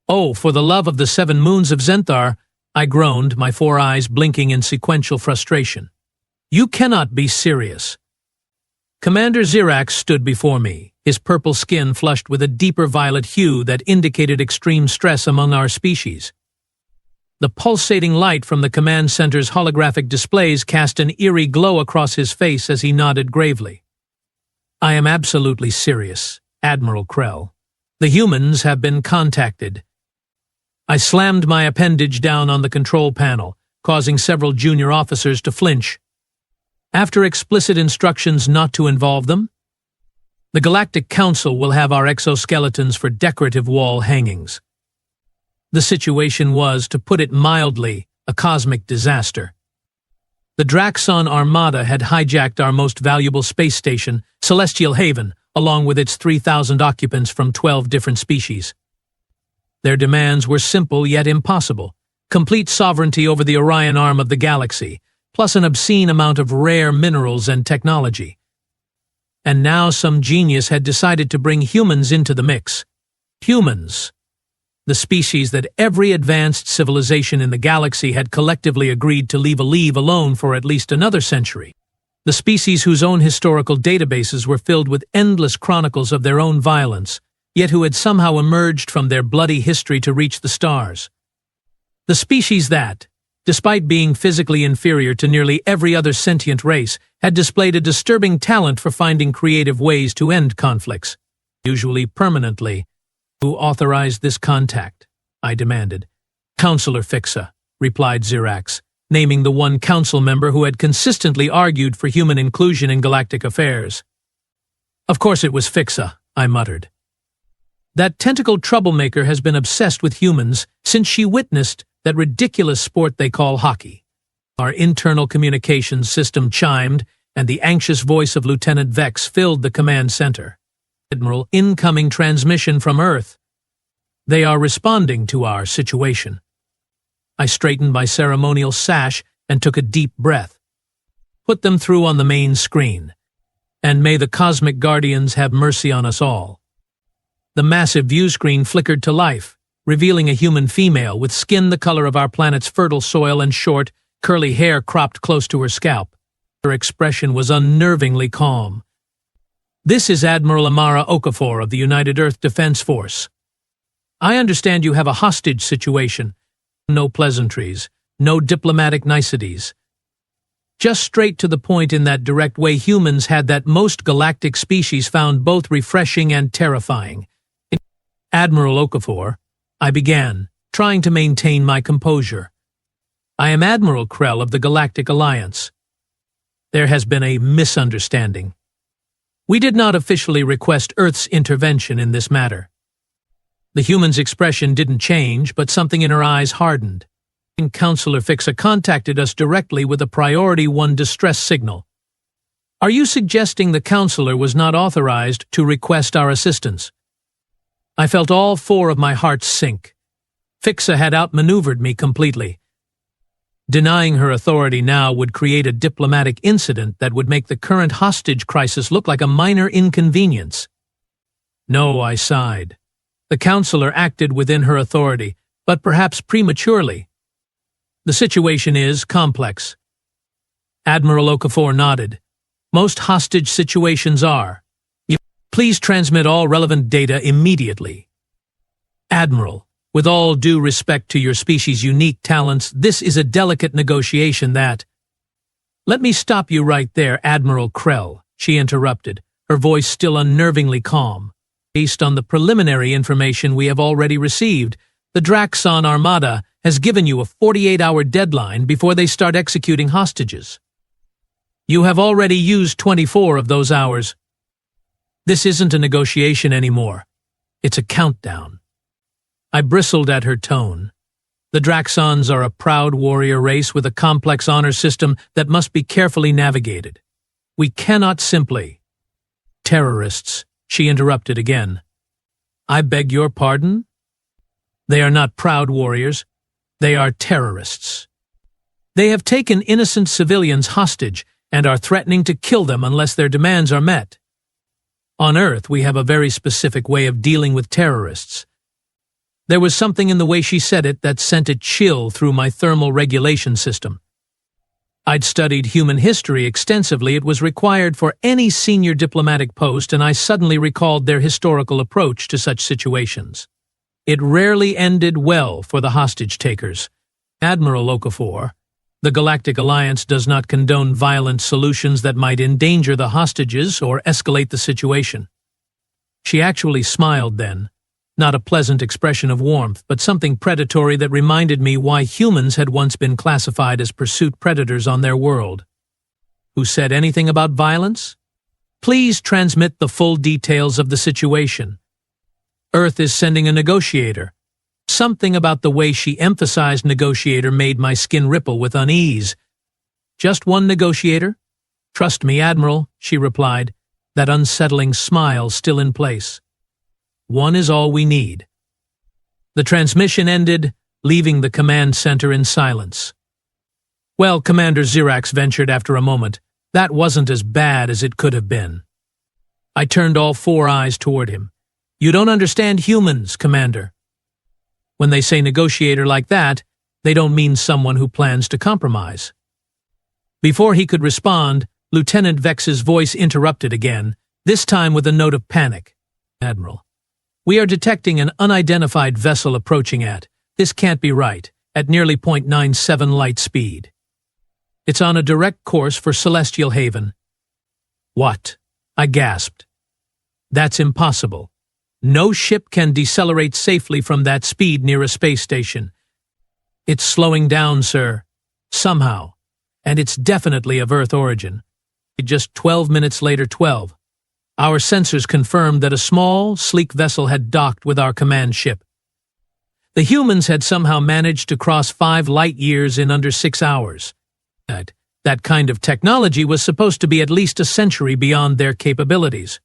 Oh, for the love of the 7 moons of Zenthar, I groaned, my 4 eyes blinking in sequential frustration. You cannot be serious. Commander Zirax stood before me, his purple skin flushed with a deeper violet hue that indicated extreme stress among our species. The pulsating light from the command center's holographic displays cast an eerie glow across his face as he nodded gravely. I am absolutely serious, Admiral Krell. The humans have been contacted. I slammed my appendage down on the control panel, causing several junior officers to flinch. After explicit instructions not to involve them, the Galactic Council will have our exoskeletons for decorative wall hangings. The situation was, to put it mildly, a cosmic disaster. The Draxon Armada had hijacked our most valuable space station, Celestial Haven, along with its 3,000 occupants from 12 different species. Their demands were simple yet impossible: complete sovereignty over the Orion arm of the galaxy, plus an obscene amount of rare minerals and technology. And now some genius had decided to bring humans into the mix. Humans, the species that every advanced civilization in the galaxy had collectively agreed to leave alone for at least another century. The species whose own historical databases were filled with endless chronicles of their own violence, yet who had somehow emerged from their bloody history to reach the stars. The species that, despite being physically inferior to nearly every other sentient race, had displayed a disturbing talent for finding creative ways to end conflicts, usually permanently. Who authorized this contact? I demanded. Counselor Fixa, replied Zirax, naming the one council member who had consistently argued for human inclusion in galactic affairs. Of course it was Fixa, I muttered. That tentacled troublemaker has been obsessed with humans since she witnessed that ridiculous sport they call hockey. Our internal communications system chimed, and the anxious voice of Lieutenant Vex filled the command center. Admiral, incoming transmission from Earth. They are responding to our situation. I straightened my ceremonial sash and took a deep breath. Put them through on the main screen, and may the Cosmic Guardians have mercy on us all. The massive view screen flickered to life, revealing a human female with skin the color of our planet's fertile soil and short, curly hair cropped close to her scalp. Her expression was unnervingly calm. This is Admiral Amara Okafor of the United Earth Defense Force. I understand you have a hostage situation. No pleasantries, no diplomatic niceties. Just straight to the point in that direct way humans had that most galactic species found both refreshing and terrifying. Admiral Okafor, I began, trying to maintain my composure. I am Admiral Krell of the Galactic Alliance. There has been a misunderstanding. We did not officially request Earth's intervention in this matter. The human's expression didn't change, but something in her eyes hardened. Counselor Fixa contacted us directly with a Priority 1 distress signal. Are you suggesting the counselor was not authorized to request our assistance? I felt all 4 of my hearts sink. Fixa had outmaneuvered me completely. Denying her authority now would create a diplomatic incident that would make the current hostage crisis look like a minor inconvenience. No, I sighed. The counselor acted within her authority, but perhaps prematurely. The situation is complex. Admiral Okafor nodded. Most hostage situations are. Please transmit all relevant data immediately. Admiral, with all due respect to your species' unique talents, this is a delicate negotiation that— Let me stop you right there, Admiral Krell, she interrupted, her voice still unnervingly calm. Based on the preliminary information we have already received, the Draxon Armada has given you a 48-hour deadline before they start executing hostages. You have already used 24 of those hours. This isn't a negotiation anymore. It's a countdown. I bristled at her tone. The Draxons are a proud warrior race with a complex honor system that must be carefully navigated. We cannot simply— Terrorists, she interrupted again. I beg your pardon? They are not proud warriors. They are terrorists. They have taken innocent civilians hostage and are threatening to kill them unless their demands are met. On Earth, we have a very specific way of dealing with terrorists. There was something in the way she said it that sent a chill through my thermal regulation system. I'd studied human history extensively. It was required for any senior diplomatic post, and I suddenly recalled their historical approach to such situations. It rarely ended well for the hostage-takers. Admiral Okafor, the Galactic Alliance does not condone violent solutions that might endanger the hostages or escalate the situation. She actually smiled then, not a pleasant expression of warmth, but something predatory that reminded me why humans had once been classified as pursuit predators on their world. Who said anything about violence? Please transmit the full details of the situation. Earth is sending a negotiator. Something about the way she emphasized negotiator made my skin ripple with unease. Just one negotiator? Trust me, Admiral, she replied, that unsettling smile still in place. One is all we need. The transmission ended, leaving the command center in silence. Well, Commander Zirax ventured after a moment, that wasn't as bad as it could have been. I turned all four eyes toward him. You don't understand humans, Commander. When they say negotiator like that, they don't mean someone who plans to compromise. Before he could respond, Lieutenant Vex's voice interrupted again, this time with a note of panic. Admiral, we are detecting an unidentified vessel approaching this can't be right, at nearly 0.97 light speed. It's on a direct course for Celestial Haven. What? I gasped. That's impossible. No ship can decelerate safely from that speed near a space station. It's slowing down, sir. Somehow. And it's definitely of Earth origin. Just 12 minutes later, 12. Our sensors confirmed that a small, sleek vessel had docked with our command ship. The humans had somehow managed to cross 5 light years in under 6 hours. That kind of technology was supposed to be at least a century beyond their capabilities.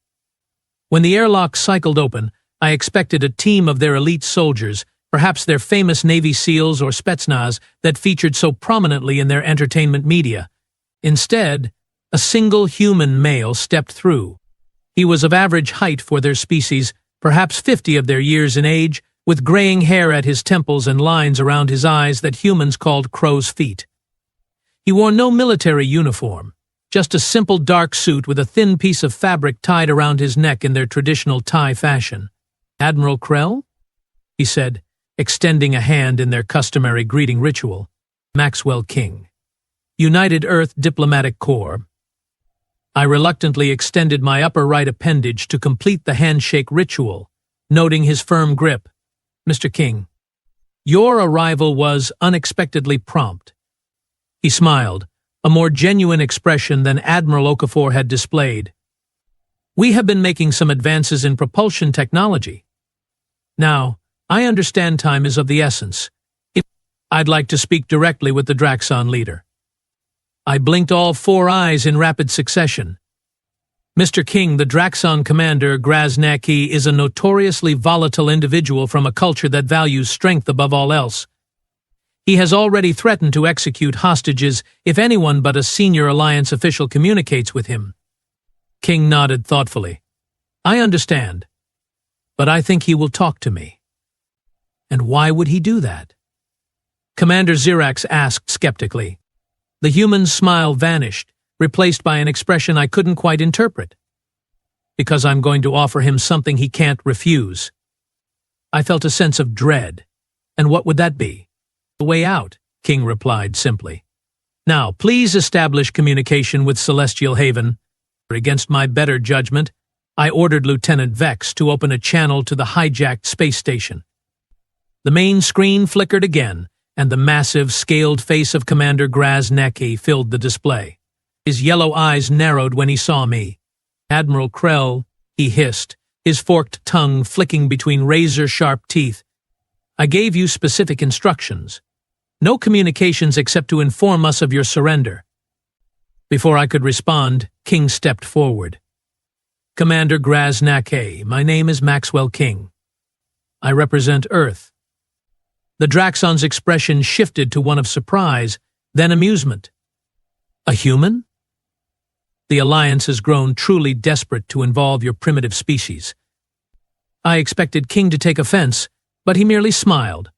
When the airlock cycled open, I expected a team of their elite soldiers, perhaps their famous Navy SEALs or Spetsnaz that featured so prominently in their entertainment media. Instead, a single human male stepped through. He was of average height for their species, perhaps 50 of their years in age, with graying hair at his temples and lines around his eyes that humans called crow's feet. He wore no military uniform. Just a simple dark suit with a thin piece of fabric tied around his neck in their traditional Thai fashion. Admiral Krell? He said, extending a hand in their customary greeting ritual. Maxwell King. United Earth Diplomatic Corps. I reluctantly extended my upper right appendage to complete the handshake ritual, noting his firm grip. Mr. King, your arrival was unexpectedly prompt. He smiled, a more genuine expression than Admiral Okafor had displayed. We have been making some advances in propulsion technology. Now, I understand time is of the essence. I'd like to speak directly with the Draxon leader. I blinked all 4 eyes in rapid succession. Mr. King, the Draxon commander, Graznaki, is a notoriously volatile individual from a culture that values strength above all else. He has already threatened to execute hostages if anyone but a senior Alliance official communicates with him. King nodded thoughtfully. I understand, but I think he will talk to me. And why would he do that? Commander Zirax asked skeptically. The human's smile vanished, replaced by an expression I couldn't quite interpret. Because I'm going to offer him something he can't refuse. I felt a sense of dread. And what would that be? The way out, King replied simply. Now, please establish communication with Celestial Haven. Against my better judgment, I ordered Lieutenant Vex to open a channel to the hijacked space station. The main screen flickered again, and the massive, scaled face of Commander Graznaki filled the display. His yellow eyes narrowed when he saw me. Admiral Krell, he hissed, his forked tongue flicking between razor-sharp teeth. I gave you specific instructions. No communications except to inform us of your surrender. Before I could respond, King stepped forward. Commander Graznaki, my name is Maxwell King. I represent Earth. The Draxon's expression shifted to one of surprise, then amusement. A human? The Alliance has grown truly desperate to involve your primitive species. I expected King to take offense, But he merely smiled.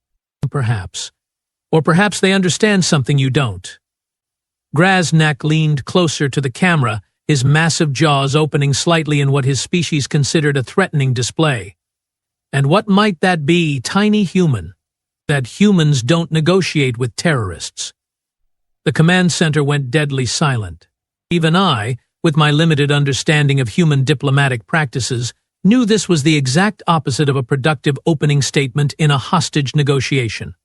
Perhaps. Or perhaps they understand something you don't. Grasnak leaned closer to the camera, his massive jaws opening slightly in what his species considered a threatening display. And what might that be, tiny human? That humans don't negotiate with terrorists. The command center went deadly silent. Even I, with my limited understanding of human diplomatic practices, knew this was the exact opposite of a productive opening statement in a hostage negotiation.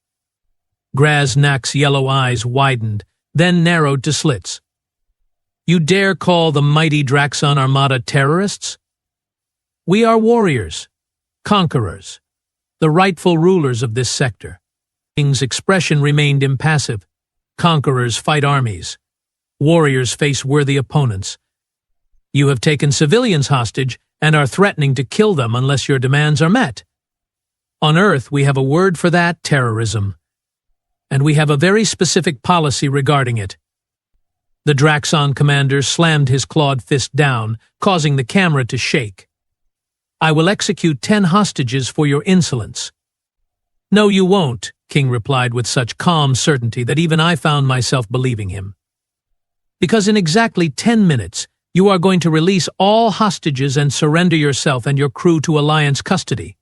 Grasnak's yellow eyes widened, then narrowed to slits. You dare call the mighty Draxon Armada terrorists? We are warriors, conquerors, the rightful rulers of this sector. King's expression remained impassive. Conquerors fight armies. Warriors face worthy opponents. You have taken civilians hostage and are threatening to kill them unless your demands are met. On Earth, we have a word for that: terrorism. And we have a very specific policy regarding it. The Draxon commander slammed his clawed fist down, causing the camera to shake. I will execute 10 hostages for your insolence. No, you won't, King replied with such calm certainty that even I found myself believing him. Because in exactly 10 minutes, you are going to release all hostages and surrender yourself and your crew to Alliance custody.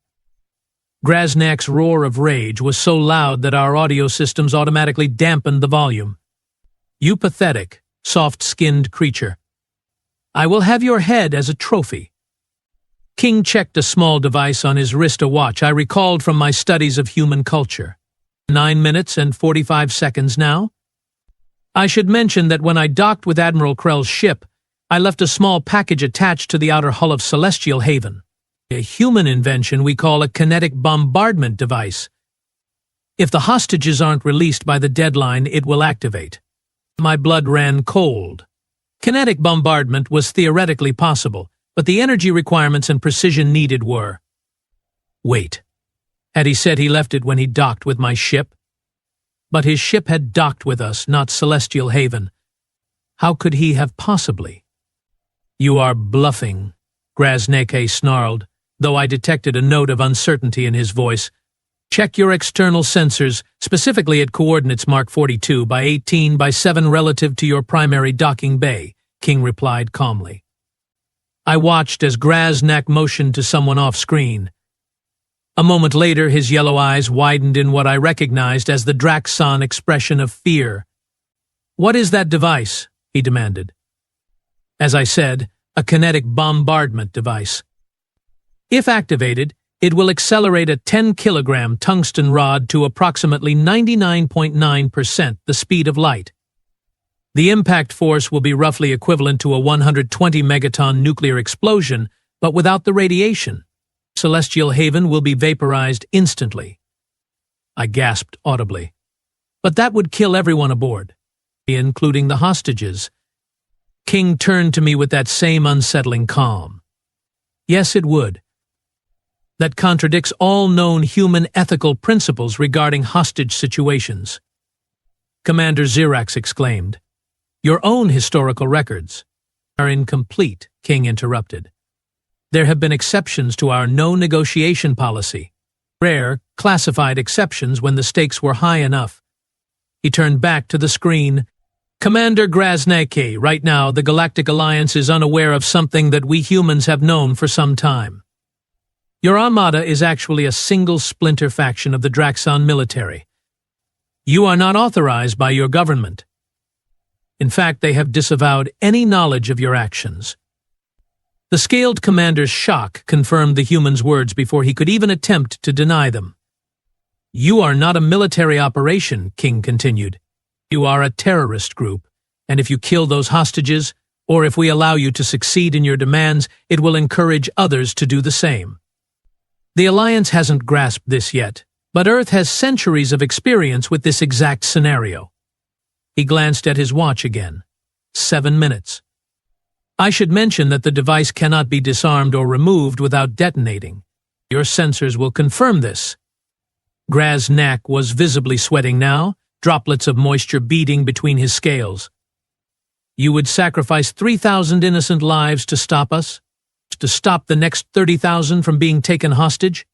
Grasnak's roar of rage was so loud that our audio systems automatically dampened the volume. You pathetic, soft-skinned creature. I will have your head as a trophy. King checked a small device on his wrist, a watch I recalled from my studies of human culture. 9 minutes and 45 seconds now. I should mention that when I docked with Admiral Krell's ship, I left a small package attached to the outer hull of Celestial Haven. A human invention we call a kinetic bombardment device. If the hostages aren't released by the deadline, it will activate. My blood ran cold. Kinetic bombardment was theoretically possible, but the energy requirements and precision needed were. Wait. Had he said he left it when he docked with my ship? But his ship had docked with us, not Celestial Haven. How could he have possibly? You are bluffing, Grasnak snarled, though I detected a note of uncertainty in his voice. Check your external sensors, specifically at coordinates mark 42 by 18 by 7 relative to your primary docking bay, King replied calmly. I watched as Grasnak motioned to someone off-screen. A moment later, his yellow eyes widened in what I recognized as the Draxon expression of fear. What is that device? He demanded. As I said, a kinetic bombardment device. If activated, it will accelerate a 10-kilogram tungsten rod to approximately 99.9% the speed of light. The impact force will be roughly equivalent to a 120 megaton nuclear explosion, but without the radiation. Celestial Haven will be vaporized instantly. I gasped audibly. But that would kill everyone aboard, including the hostages. King turned to me with that same unsettling calm. Yes, it would. That contradicts all known human ethical principles regarding hostage situations. Commander Xirax exclaimed. Your own historical records are incomplete, King interrupted. There have been exceptions to our no negotiation policy. Rare, classified exceptions when the stakes were high enough. He turned back to the screen. Commander Grasnak, right now the Galactic Alliance is unaware of something that we humans have known for some time. Your armada is actually a single splinter faction of the Draxon military. You are not authorized by your government. In fact, they have disavowed any knowledge of your actions. The scaled commander's shock confirmed the human's words before he could even attempt to deny them. You are not a military operation, King continued. You are a terrorist group, and if you kill those hostages, or if we allow you to succeed in your demands, it will encourage others to do the same. The Alliance hasn't grasped this yet, but Earth has centuries of experience with this exact scenario. He glanced at his watch again. 7 minutes. I should mention that the device cannot be disarmed or removed without detonating. Your sensors will confirm this. Grasnak was visibly sweating now, droplets of moisture beading between his scales. You would sacrifice 3,000 innocent lives to stop us? To stop the next 30,000 from being taken hostage?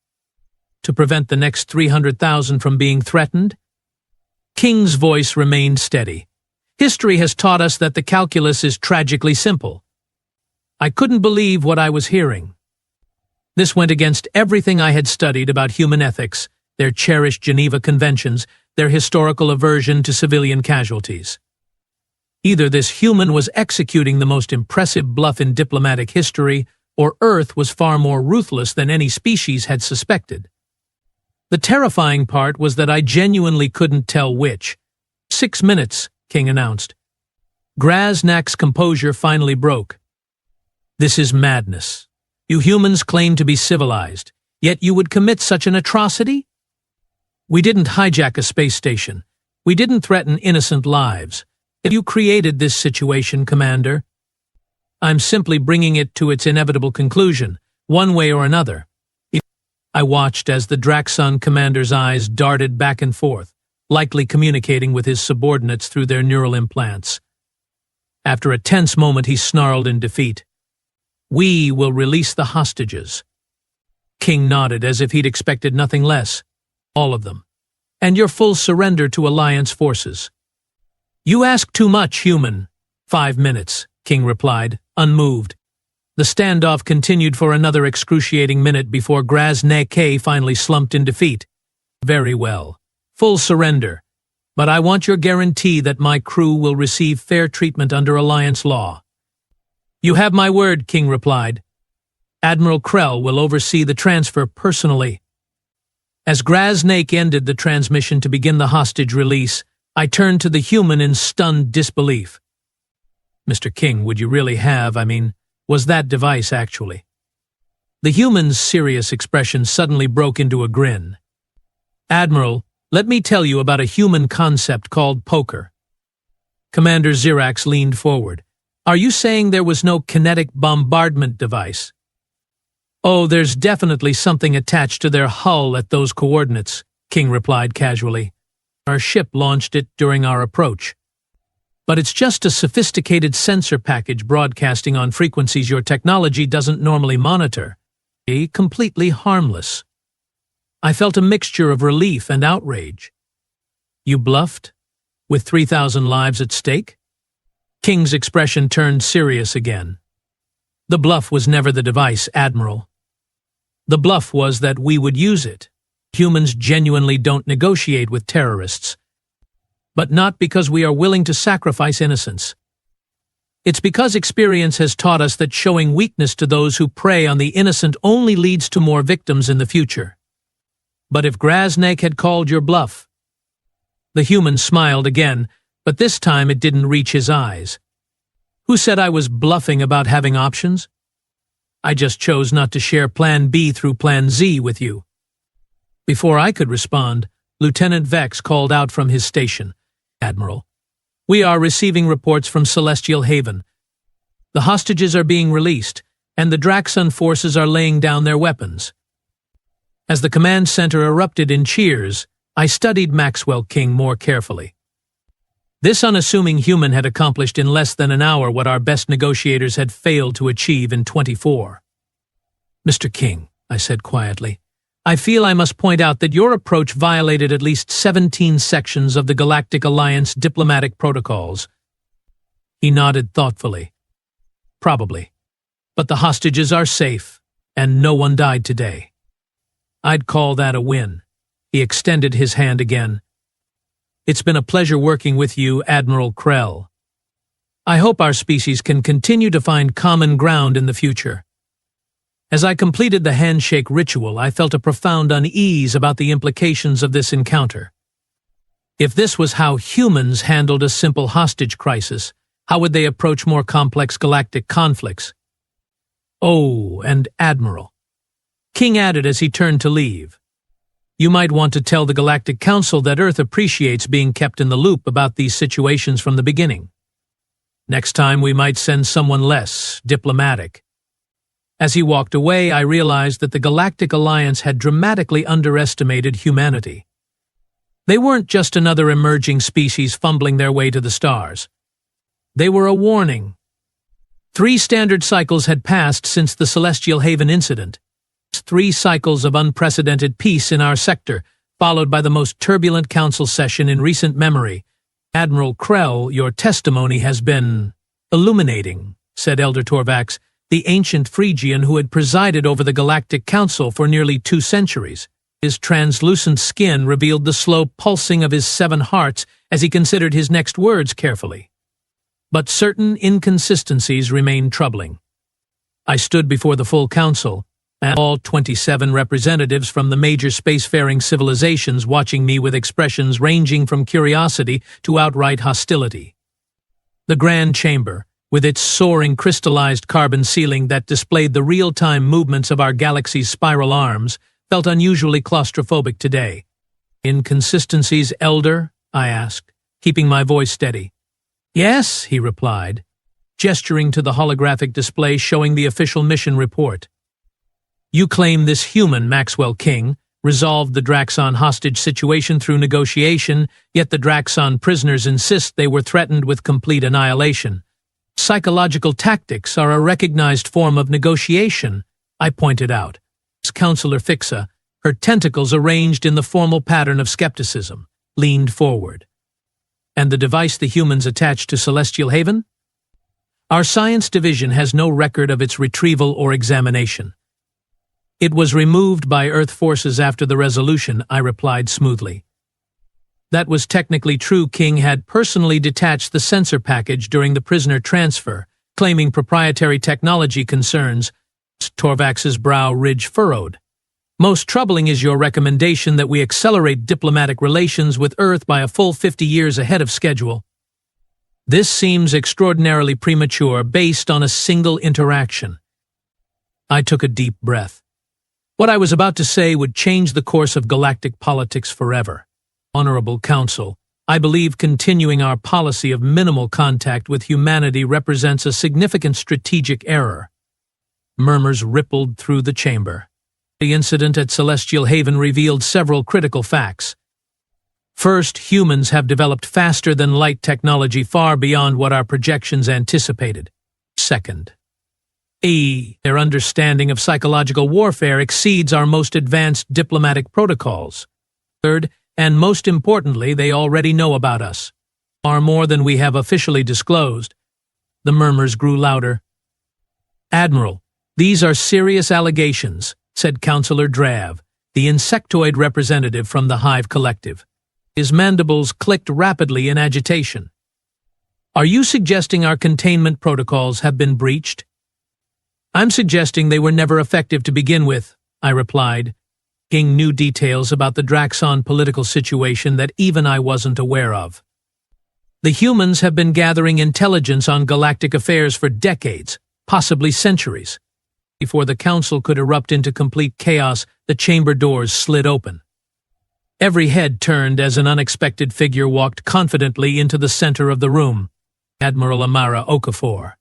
to prevent the next 300,000 from being threatened? King's voice remained steady. History has taught us that the calculus is tragically simple. I couldn't believe what I was hearing. This went against everything I had studied about human ethics, their cherished Geneva Conventions, their historical aversion to civilian casualties. Either this human was executing the most impressive bluff in diplomatic history, or Earth was far more ruthless than any species had suspected. The terrifying part was that I genuinely couldn't tell which. 6 minutes, King announced. Graznak's composure finally broke. This is madness. You humans claim to be civilized, yet you would commit such an atrocity? We didn't hijack a space station. We didn't threaten innocent lives. You created this situation, Commander. I'm simply bringing it to its inevitable conclusion, one way or another. I watched as the Draxon commander's eyes darted back and forth, likely communicating with his subordinates through their neural implants. After a tense moment, he snarled in defeat. We will release the hostages. King nodded as if he'd expected nothing less. All of them. And your full surrender to Alliance forces. You ask too much, human. 5 minutes, King replied, unmoved. The standoff continued for another excruciating minute before Graznak finally slumped in defeat. Very well. Full surrender. But I want your guarantee that my crew will receive fair treatment under Alliance law. You have my word, King replied. Admiral Krell will oversee the transfer personally. As Graznak ended the transmission to begin the hostage release, I turned to the human in stunned disbelief. Mr. King, would you really have, was that device actually? The human's serious expression suddenly broke into a grin. Admiral, let me tell you about a human concept called poker. Commander Zirax leaned forward. Are you saying there was no kinetic bombardment device? Oh, there's definitely something attached to their hull at those coordinates, King replied casually. Our ship launched it during our approach. But it's just a sophisticated sensor package broadcasting on frequencies your technology doesn't normally monitor. Completely harmless. I felt a mixture of relief and outrage. You bluffed? With 3,000 lives at stake? King's expression turned serious again. The bluff was never the device, Admiral. The bluff was that we would use it. Humans genuinely don't negotiate with terrorists. But not because we are willing to sacrifice innocence. It's because experience has taught us that showing weakness to those who prey on the innocent only leads to more victims in the future. But if Graznak had called your bluff? The human smiled again, but this time it didn't reach his eyes. Who said I was bluffing about having options? I just chose not to share Plan B through Plan Z with you. Before I could respond, Lieutenant Vex called out from his station. Admiral, we are receiving reports from Celestial Haven. The hostages are being released, and the Draxon forces are laying down their weapons. As the command center erupted in cheers, I studied Maxwell King more carefully. This unassuming human had accomplished in less than an hour what our best negotiators had failed to achieve in 24. Mr. King, I said quietly, I feel I must point out that your approach violated at least 17 sections of the Galactic Alliance diplomatic protocols. He nodded thoughtfully. Probably. But the hostages are safe, and no one died today. I'd call that a win. He extended his hand again. It's been a pleasure working with you, Admiral Krell. I hope our species can continue to find common ground in the future. As I completed the handshake ritual, I felt a profound unease about the implications of this encounter. If this was how humans handled a simple hostage crisis, how would they approach more complex galactic conflicts? Oh, and Admiral. King added as he turned to leave. You might want to tell the Galactic Council that Earth appreciates being kept in the loop about these situations from the beginning. Next time we might send someone less diplomatic. As he walked away, I realized that the Galactic Alliance had dramatically underestimated humanity. They weren't just another emerging species fumbling their way to the stars. They were a warning. 3 standard cycles had passed since the Celestial Haven incident. 3 cycles of unprecedented peace in our sector, followed by the most turbulent council session in recent memory. Admiral Krell, your testimony has been illuminating, said Elder Torvax, the ancient Phrygian who had presided over the Galactic Council for nearly 2 centuries. His translucent skin revealed the slow pulsing of his 7 hearts as he considered his next words carefully. But certain inconsistencies remained troubling. I stood before the full council, and all 27 representatives from the major spacefaring civilizations watching me with expressions ranging from curiosity to outright hostility. The Grand Chamber, with its soaring crystallized carbon ceiling that displayed the real-time movements of our galaxy's spiral arms, felt unusually claustrophobic today. "Inconsistencies, Elder?" I asked, keeping my voice steady. "Yes," he replied, gesturing to the holographic display showing the official mission report. "You claim this human, Maxwell King, resolved the Draxon hostage situation through negotiation, yet the Draxon prisoners insist they were threatened with complete annihilation. Psychological tactics are a recognized form of negotiation," I pointed out. Counselor Fixa, her tentacles arranged in the formal pattern of skepticism, leaned forward. "And the device the humans attached to Celestial Haven? Our science division has no record of its retrieval or examination. It was removed by Earth forces after the resolution," I replied smoothly. That was technically true. King had personally detached the sensor package during the prisoner transfer, claiming proprietary technology concerns. Torvax's brow ridge furrowed. "Most troubling is your recommendation that we accelerate diplomatic relations with Earth by a full 50 years ahead of schedule. This seems extraordinarily premature based on a single interaction." I took a deep breath. What I was about to say would change the course of galactic politics forever. "Honorable Council, I believe continuing our policy of minimal contact with humanity represents a significant strategic error." Murmurs rippled through the chamber. The incident at Celestial Haven revealed several critical facts. First, humans have developed faster-than-light technology far beyond what our projections anticipated. Second, their understanding of psychological warfare exceeds our most advanced diplomatic protocols. Third, and most importantly, they already know about us, far more than we have officially disclosed. The murmurs grew louder. "Admiral, these are serious allegations," said Counselor Drav, the insectoid representative from the Hive Collective. His mandibles clicked rapidly in agitation. "Are you suggesting our containment protocols have been breached?" "I'm suggesting they were never effective to begin with," I replied. King knew details about the Draxon political situation that even I wasn't aware of. "The humans have been gathering intelligence on galactic affairs for decades, possibly centuries." Before the council could erupt into complete chaos, the chamber doors slid open. Every head turned as an unexpected figure walked confidently into the center of the room. Admiral Amara Okafor.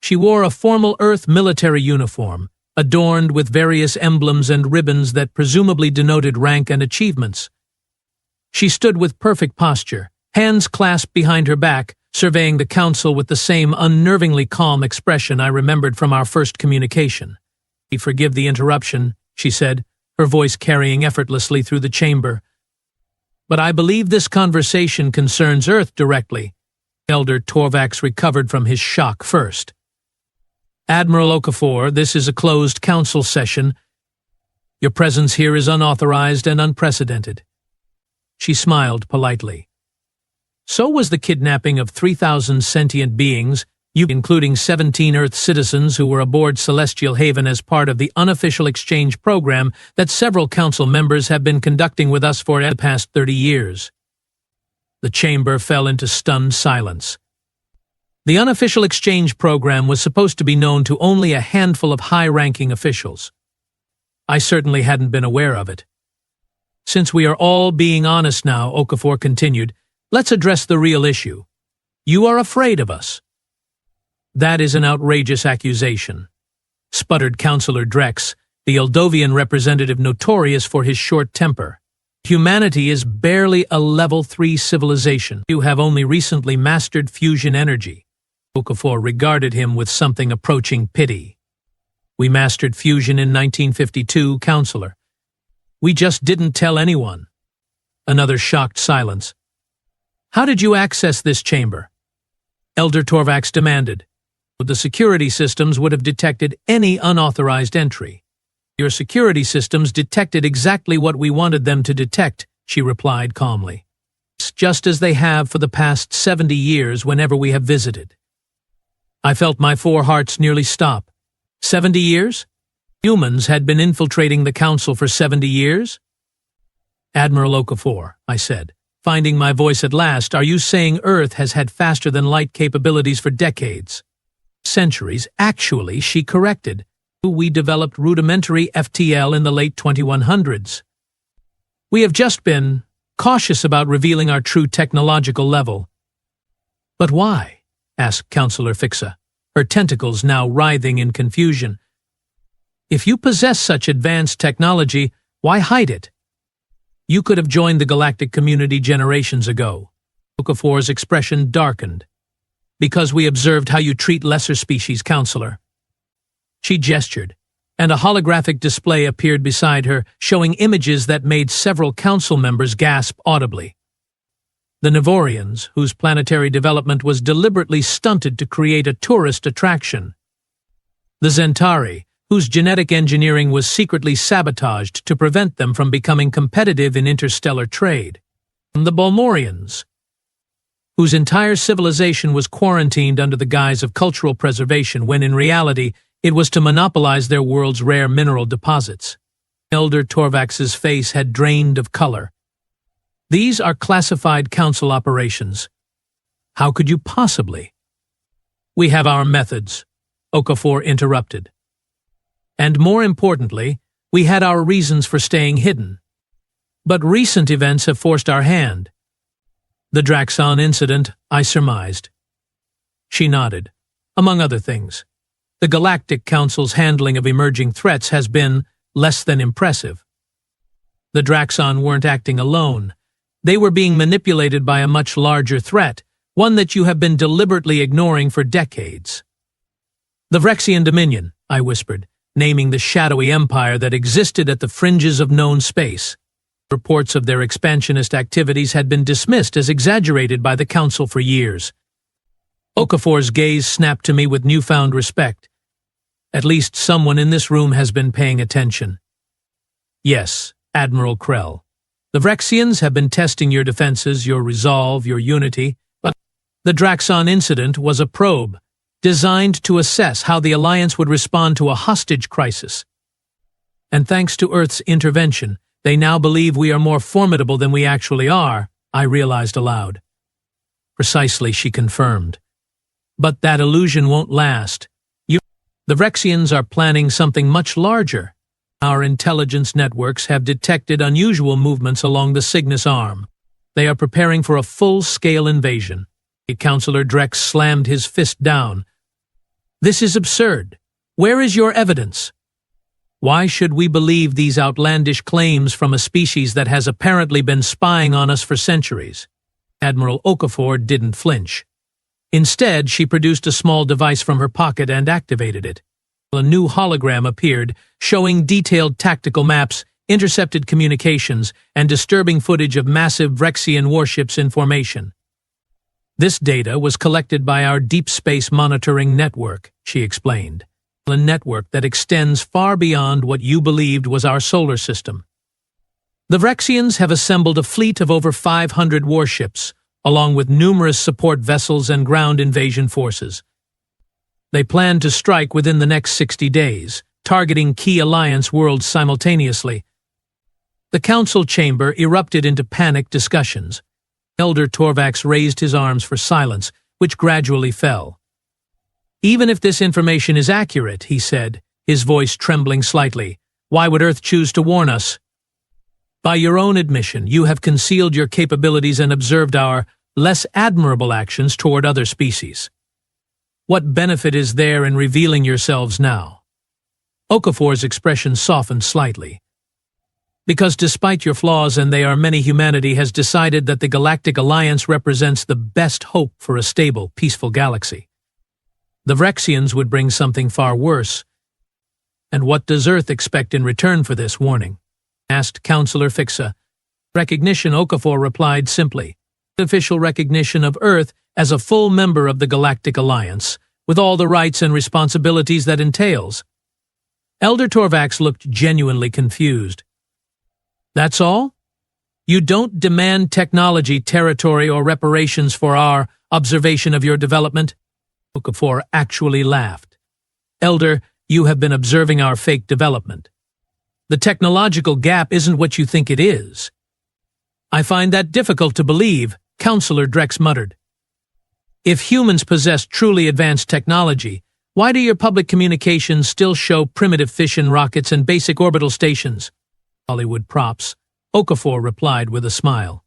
She wore a formal Earth military uniform, adorned with various emblems and ribbons that presumably denoted rank and achievements. She stood with perfect posture, hands clasped behind her back, surveying the council with the same unnervingly calm expression I remembered from our first communication. "Forgive the interruption," she said, her voice carrying effortlessly through the chamber. "But I believe this conversation concerns Earth directly." Elder Torvax recovered from his shock first. "Admiral Okafor, this is a closed council session. Your presence here is unauthorized and unprecedented." She smiled politely. "So was the kidnapping of 3,000 sentient beings, including 17 Earth citizens who were aboard Celestial Haven as part of the unofficial exchange program that several council members have been conducting with us for the past 30 years. The chamber fell into stunned silence. The unofficial exchange program was supposed to be known to only a handful of high-ranking officials. I certainly hadn't been aware of it. "Since we are all being honest now," Okafor continued, "let's address the real issue. You are afraid of us." "That is an outrageous accusation," sputtered Counselor Drex, the Eldovian representative notorious for his short temper. "Humanity is barely a level 3 civilization. You have only recently mastered fusion energy." Okafor regarded him with something approaching pity. We mastered fusion in 1952, Counselor. We just didn't tell anyone. Another shocked silence. How did you access this chamber? Elder Torvax demanded. The security systems would have detected any unauthorized entry. Your security systems detected exactly what we wanted them to detect, she replied calmly. Just as they have for the past 70 years whenever we have visited. I felt my four hearts nearly stop. 70 years? Humans had been infiltrating the Council for 70 years? Admiral Okafor, I said, finding my voice at last, are you saying Earth has had faster-than-light capabilities for decades? Centuries, actually, she corrected. We developed rudimentary FTL in the late 2100s. We have just been cautious about revealing our true technological level. But why? Asked Counselor Fixa, her tentacles now writhing in confusion. If you possess such advanced technology, why hide it? You could have joined the Galactic community generations ago. Okafor's expression darkened. Because we observed how you treat lesser species, Counselor. She gestured, and a holographic display appeared beside her, showing images that made several council members gasp audibly. The Nevorians, whose planetary development was deliberately stunted to create a tourist attraction. The Zentari, whose genetic engineering was secretly sabotaged to prevent them from becoming competitive in interstellar trade. The Balmorians, whose entire civilization was quarantined under the guise of cultural preservation when in reality it was to monopolize their world's rare mineral deposits. Elder Torvax's face had drained of color. These are classified council operations. How could you possibly? We have our methods, Okafor interrupted. And more importantly, we had our reasons for staying hidden. But recent events have forced our hand. The Draxon incident, I surmised. She nodded. Among other things, the Galactic Council's handling of emerging threats has been less than impressive. The Draxon weren't acting alone. They were being manipulated by a much larger threat, one that you have been deliberately ignoring for decades. The Vrexian Dominion, I whispered, naming the shadowy empire that existed at the fringes of known space. Reports of their expansionist activities had been dismissed as exaggerated by the Council for years. Okafor's gaze snapped to me with newfound respect. At least someone in this room has been paying attention. Yes, Admiral Krell. The Vrexians have been testing your defenses, your resolve, your unity, but the Draxon incident was a probe, designed to assess how the Alliance would respond to a hostage crisis. And thanks to Earth's intervention, they now believe we are more formidable than we actually are, I realized aloud. Precisely, she confirmed. But that illusion won't last. The Vrexians are planning something much larger. Our intelligence networks have detected unusual movements along the Cygnus arm. They are preparing for a full-scale invasion. Counselor Drex slammed his fist down. This is absurd. Where is your evidence? Why should we believe these outlandish claims from a species that has apparently been spying on us for centuries? Admiral Okafor didn't flinch. Instead, she produced a small device from her pocket and activated it. A new hologram appeared, showing detailed tactical maps, intercepted communications, and disturbing footage of massive Vrexian warships in formation. This data was collected by our deep space monitoring network, she explained. A network that extends far beyond what you believed was our solar system. The Vrexians have assembled a fleet of over 500 warships, along with numerous support vessels and ground invasion forces. They plan to strike within the next 60 days, targeting key Alliance worlds simultaneously. The Council chamber erupted into panicked discussions. Elder Torvax raised his arms for silence, which gradually fell. Even if this information is accurate, he said, his voice trembling slightly, why would Earth choose to warn us? By your own admission, you have concealed your capabilities and observed our less admirable actions toward other species. What benefit is there in revealing yourselves now? Okafor's expression softened slightly. Because despite your flaws, and they are many, humanity has decided that the Galactic Alliance represents the best hope for a stable, peaceful galaxy. The Vrexians would bring something far worse. And what does Earth expect in return for this warning? Asked Counselor Fixa. Recognition, Okafor replied simply. Official recognition of Earth as a full member of the Galactic Alliance, with all the rights and responsibilities that entails. Elder Torvax looked genuinely confused. That's all? You don't demand technology, territory, or reparations for our observation of your development? Okafor actually laughed. Elder, you have been observing our fake development. The technological gap isn't what you think it is. I find that difficult to believe, Counselor Drex muttered. If humans possess truly advanced technology, why do your public communications still show primitive fission rockets and basic orbital stations? Hollywood props, Okafor replied with a smile.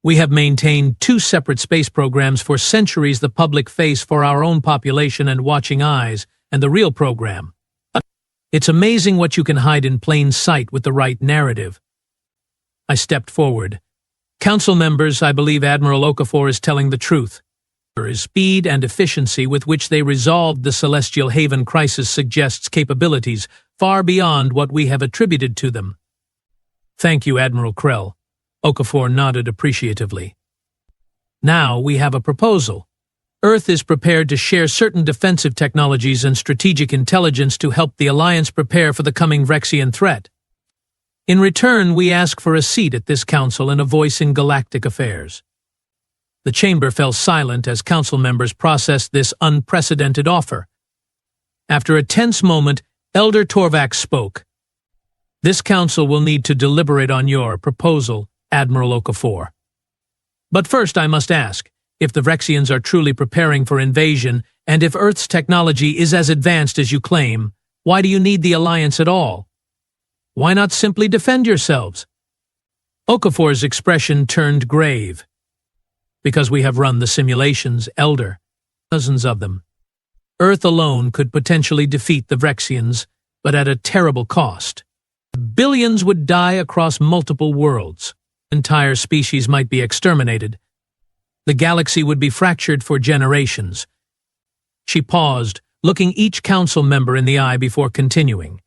We have maintained 2 separate space programs for centuries, the public face for our own population and watching eyes, and the real program. It's amazing what you can hide in plain sight with the right narrative. I stepped forward. Council members, I believe Admiral Okafor is telling the truth. The speed and efficiency with which they resolved the Celestial Haven crisis suggests capabilities far beyond what we have attributed to them. Thank you, Admiral Krell. Okafor nodded appreciatively. Now we have a proposal. Earth is prepared to share certain defensive technologies and strategic intelligence to help the Alliance prepare for the coming Vrexian threat. In return, we ask for a seat at this council and a voice in galactic affairs. The chamber fell silent as council members processed this unprecedented offer. After a tense moment, Elder Torvax spoke. This council will need to deliberate on your proposal, Admiral Okafor. But first I must ask, if the Vrexians are truly preparing for invasion, and if Earth's technology is as advanced as you claim, why do you need the Alliance at all? Why not simply defend yourselves? Okafor's expression turned grave. Because we have run the simulations, Elder. Dozens of them. Earth alone could potentially defeat the Vrexians, but at a terrible cost. Billions would die across multiple worlds. Entire species might be exterminated. The galaxy would be fractured for generations. She paused, looking each council member in the eye before continuing.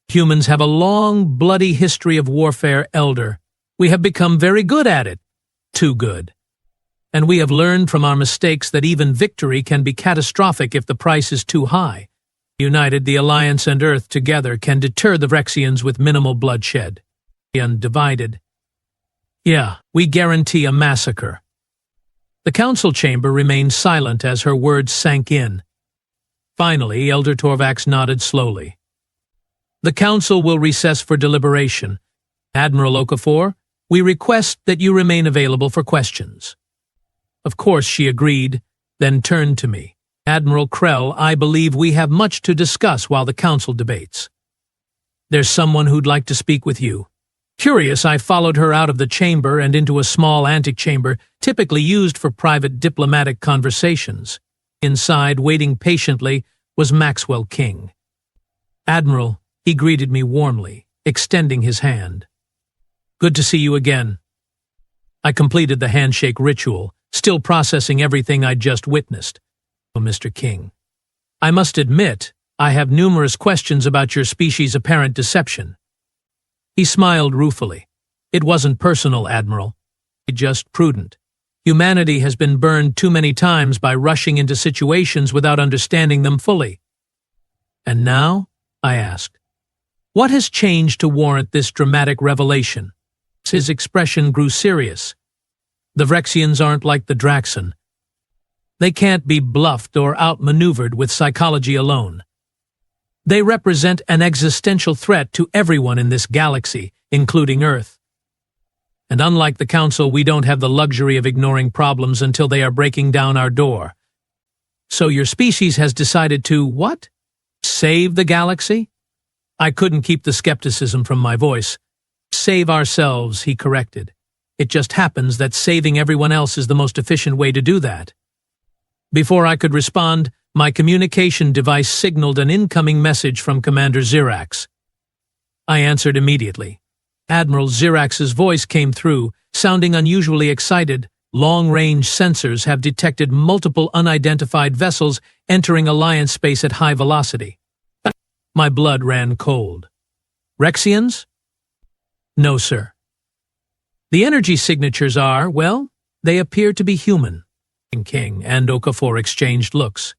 Humans have a long, bloody history of warfare, Elder. We have become very good at it. Too good. And we have learned from our mistakes that even victory can be catastrophic if the price is too high. United, the Alliance and Earth together can deter the Vrexians with minimal bloodshed. Undivided. Yeah, we guarantee a massacre. The council chamber remained silent as her words sank in. Finally, Elder Torvax nodded slowly. The council will recess for deliberation. Admiral Okafor, we request that you remain available for questions. Of course, she agreed, then turned to me. Admiral Krell, I believe we have much to discuss while the council debates. There's someone who'd like to speak with you. Curious, I followed her out of the chamber and into a small antechamber typically used for private diplomatic conversations. Inside, waiting patiently, was Maxwell King. Admiral, he greeted me warmly, extending his hand. Good to see you again. I completed the handshake ritual, still processing everything I'd just witnessed. Oh, Mr. King, I must admit, I have numerous questions about your species' apparent deception. He smiled ruefully. It wasn't personal, Admiral. It's just prudent. Humanity has been burned too many times by rushing into situations without understanding them fully. And now? I asked. What has changed to warrant this dramatic revelation? His expression grew serious. The Vrexians aren't like the Draxan. They can't be bluffed or outmaneuvered with psychology alone. They represent an existential threat to everyone in this galaxy, including Earth. And unlike the Council, we don't have the luxury of ignoring problems until they are breaking down our door. So your species has decided to, what? Save the galaxy? I couldn't keep the skepticism from my voice. Save ourselves, he corrected. It just happens that saving everyone else is the most efficient way to do that. Before I could respond, my communication device signaled an incoming message from Commander Zirax. I answered immediately. Admiral Zirax's voice came through, sounding unusually excited. Long-range sensors have detected multiple unidentified vessels entering Alliance space at high velocity. My blood ran cold. Rexians? No, sir. The energy signatures are, well, they appear to be human. King and Okafor exchanged looks.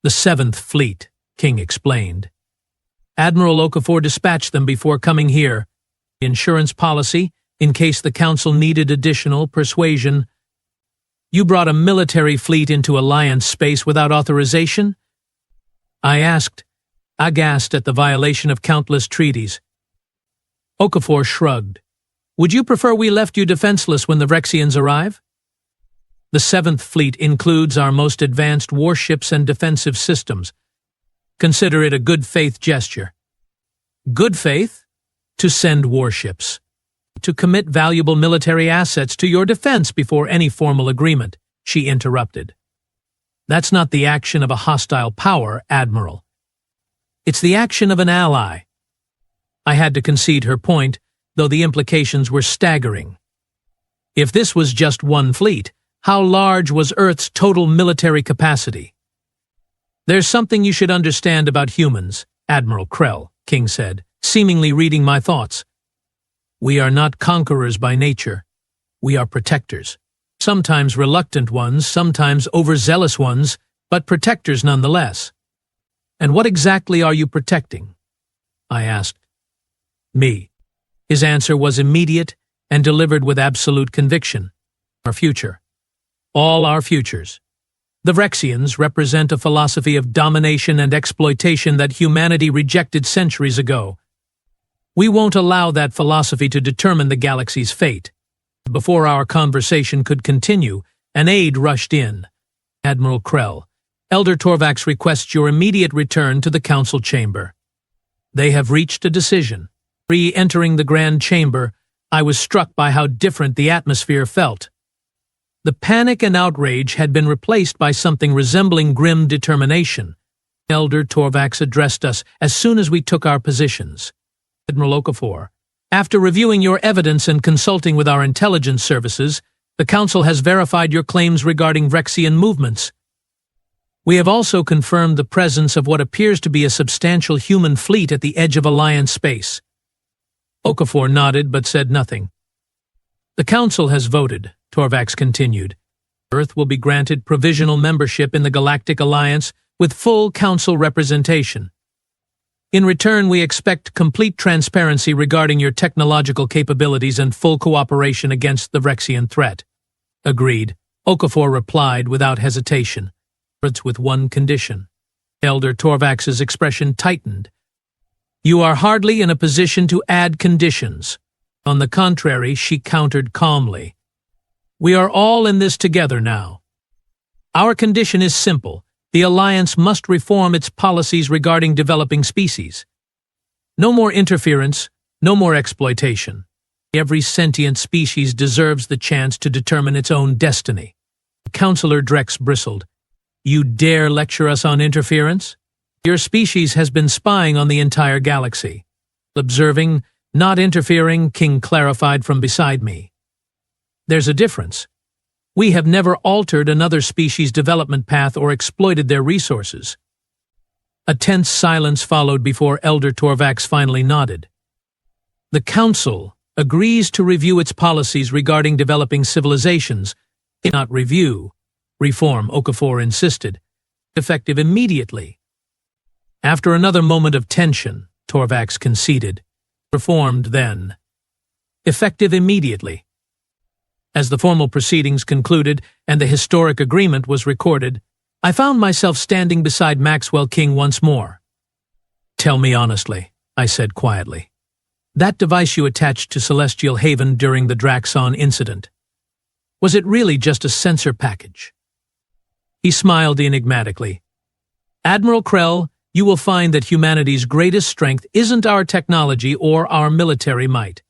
The Seventh Fleet, King explained. Admiral Okafor dispatched them before coming here. Insurance policy, in case the Council needed additional persuasion. You brought a military fleet into Alliance space without authorization? I asked, aghast at the violation of countless treaties. Okafor shrugged. Would you prefer we left you defenseless when the Rexians arrive? The Seventh Fleet includes our most advanced warships and defensive systems. Consider it a good faith gesture. Good faith? To send warships. To commit valuable military assets to your defense before any formal agreement, she interrupted. That's not the action of a hostile power, Admiral. It's the action of an ally. I had to concede her point, though the implications were staggering. If this was just one fleet, how large was Earth's total military capacity? There's something you should understand about humans, Admiral Krell, King said, seemingly reading my thoughts. We are not conquerors by nature. We are protectors. Sometimes reluctant ones, sometimes overzealous ones, but protectors nonetheless. And what exactly are you protecting? I asked. Me. His answer was immediate and delivered with absolute conviction. Our future. All our futures. The Rexians represent a philosophy of domination and exploitation that humanity rejected centuries ago. We won't allow that philosophy to determine the galaxy's fate. Before our conversation could continue, an aide rushed in. Admiral Krell, Elder Torvax requests your immediate return to the Council chamber. They have reached a decision. Re-entering the Grand Chamber, I was struck by how different the atmosphere felt. The panic and outrage had been replaced by something resembling grim determination. Elder Torvax addressed us as soon as we took our positions. Admiral Okafor, after reviewing your evidence and consulting with our intelligence services, the Council has verified your claims regarding Rexian movements. We have also confirmed the presence of what appears to be a substantial human fleet at the edge of Alliance space. Okafor nodded but said nothing. The Council has voted, Torvax continued. Earth will be granted provisional membership in the Galactic Alliance with full Council representation. In return, we expect complete transparency regarding your technological capabilities and full cooperation against the Rexian threat. Agreed, Okafor replied without hesitation. But with one condition. Elder Torvax's expression tightened. You are hardly in a position to add conditions. On the contrary, she countered calmly. We are all in this together now. Our condition is simple. The Alliance must reform its policies regarding developing species. No more interference, no more exploitation. Every sentient species deserves the chance to determine its own destiny. Councillor Drex bristled. You dare lecture us on interference? Your species has been spying on the entire galaxy. Observing, not interfering, King clarified from beside me. There's a difference. We have never altered another species' development path or exploited their resources. A tense silence followed before Elder Torvax finally nodded. The Council agrees to review its policies regarding developing civilizations. Not review. Reform, Okafor insisted. Effective immediately. After another moment of tension, Torvax conceded. Reformed then. Effective immediately. As the formal proceedings concluded and the historic agreement was recorded, I found myself standing beside Maxwell King once more. Tell me honestly, I said quietly. That device you attached to Celestial Haven during the Draxon incident, was it really just a sensor package? He smiled enigmatically. Admiral Krell, you will find that humanity's greatest strength isn't our technology or our military might.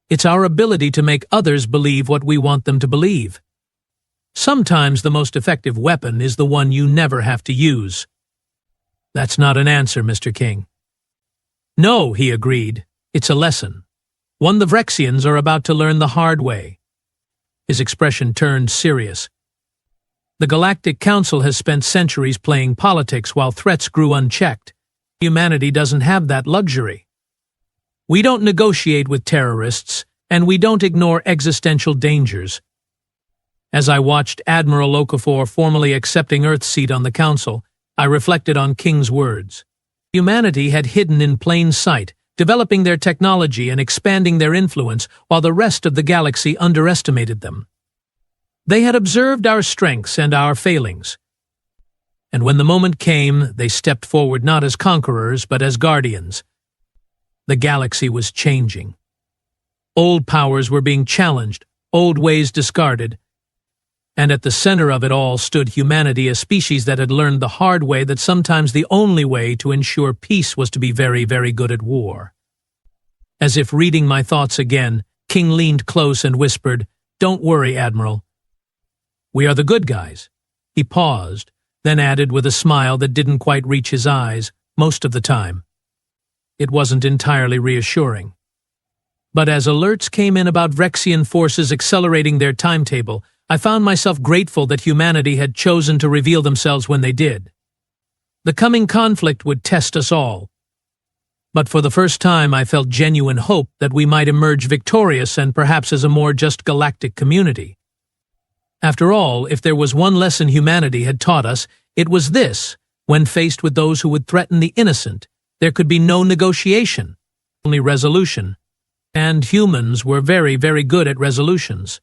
It's our ability to make others believe what we want them to believe. Sometimes the most effective weapon is the one you never have to use. That's not an answer, Mr. King. No, he agreed. It's a lesson. One the Vrexians are about to learn the hard way. His expression turned serious. The Galactic Council has spent centuries playing politics while threats grew unchecked. Humanity doesn't have that luxury. We don't negotiate with terrorists, and we don't ignore existential dangers. As I watched Admiral Okafor formally accepting Earth's seat on the Council, I reflected on King's words. Humanity had hidden in plain sight, developing their technology and expanding their influence while the rest of the galaxy underestimated them. They had observed our strengths and our failings. And when the moment came, they stepped forward not as conquerors, but as guardians. The galaxy was changing. Old powers were being challenged, old ways discarded. And at the center of it all stood humanity, a species that had learned the hard way that sometimes the only way to ensure peace was to be very, very good at war. As if reading my thoughts again, King leaned close and whispered, "Don't worry, Admiral. We are the good guys." He paused, then added with a smile that didn't quite reach his eyes, most of the time. It wasn't entirely reassuring. But as alerts came in about Vrexian forces accelerating their timetable, I found myself grateful that humanity had chosen to reveal themselves when they did. The coming conflict would test us all. But for the first time I felt genuine hope that we might emerge victorious and perhaps as a more just galactic community. After all, if there was one lesson humanity had taught us, it was this: when faced with those who would threaten the innocent, there could be no negotiation, only resolution. And humans were very, very good at resolutions.